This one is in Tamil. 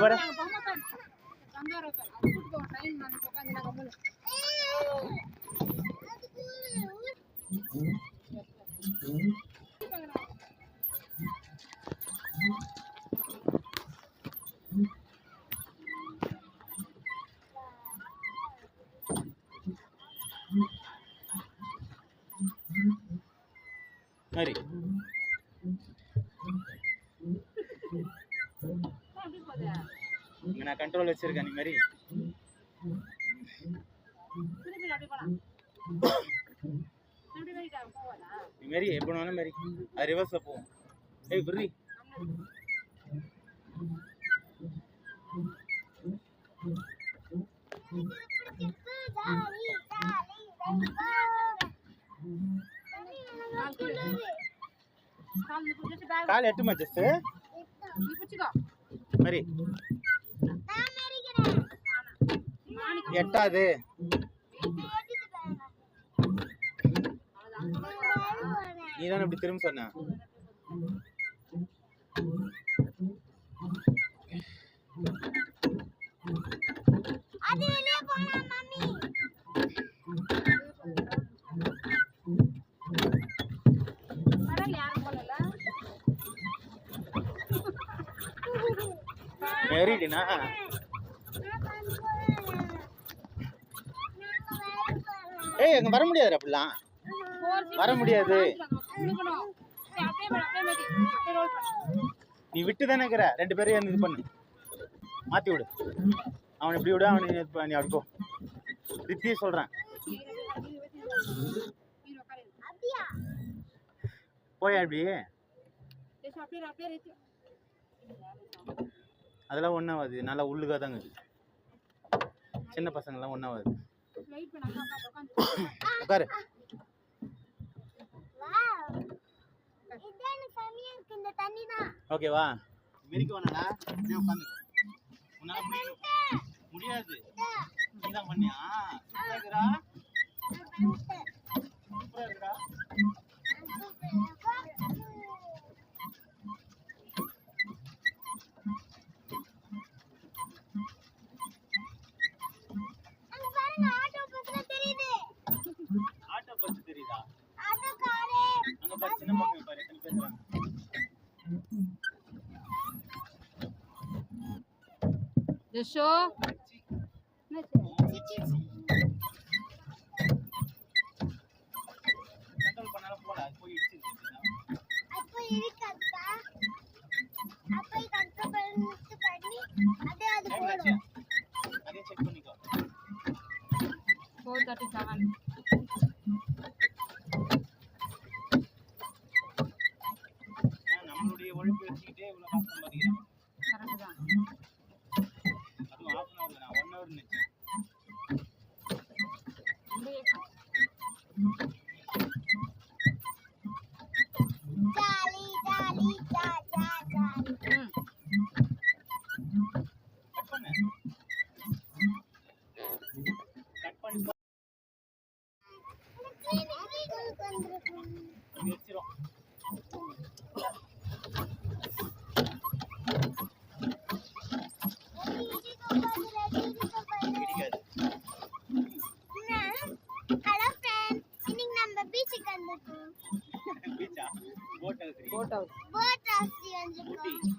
பாரு சரி நான் கண்ட்ரோல் வச்சிருக்கேன். நீ மாதிரி நீ மாதிரி எப்படி வேணாலும் மாதிரி அது ரிவர்ஸ்ல போவோம். ஏய் புரி கால் எட்டுமா ஜஸ்ட் மாதிரி எட்டாது. நீதான் இப்படி திரும்ப சொன்ன. மேரிடினா ஏய் அங்க வர முடியாது. அப்படிலாம் வர முடியாது. நீ விட்டு தானே இருக்கிற. ரெண்டு பேரும் இது பண்ணு, மாத்தி விடு. அவன் இப்படி விடு, அவன் நீ அப்படி போ. தித்தி சொல்றேன் போயா இப்படி. அதெல்லாம் ஒன்றாவது. நல்லா உள்ளுக்காக தாங்க சின்ன பசங்கள்லாம் ஒன்றாவது. உட்காரு. ஓகேவா? மெரிக்க வேணாடா, உட்காந்து. உன்னால முடியாது. நீதான் பண்ணியா? சூப்பரா இருக்குடா. ஆட்டோ பஸ் தெரியுதா? அங்க பாரு, சின்ன பசங்க பாரு எத்தனை பேர் இருக்காங்க. ஜஷோ கண்ட்ரோல் பண்ணால போடா, போய் இடிச்சு அப்போ இருக்கா அப்போ கண்ட்ரோல் பண்ணி அது போடும். அதே செக் பண்ணிக்கோ. 437 நம்மளுடைய ஒழுங்கு வச்சுக்கிட்டே இவ்வளவு கஷ்டம் பண்ணிக்கிறோம். கரெக்ட் தான். அதுவும் half an hour தான், 1 hour நிச்சு. ஜாலி ஜாலி ஜாலி கட் பண்ணு. கட் பண்ணி வெச்சிரோம். ஹலோ ஃப்ரெண்ட்ஸ், இன்னைக்கு நம்ம பீச்சுக்கு வந்திருக்கோம். பீச்சா? Boat house. போட் ஹவுஸ் வந்திருக்கோம்.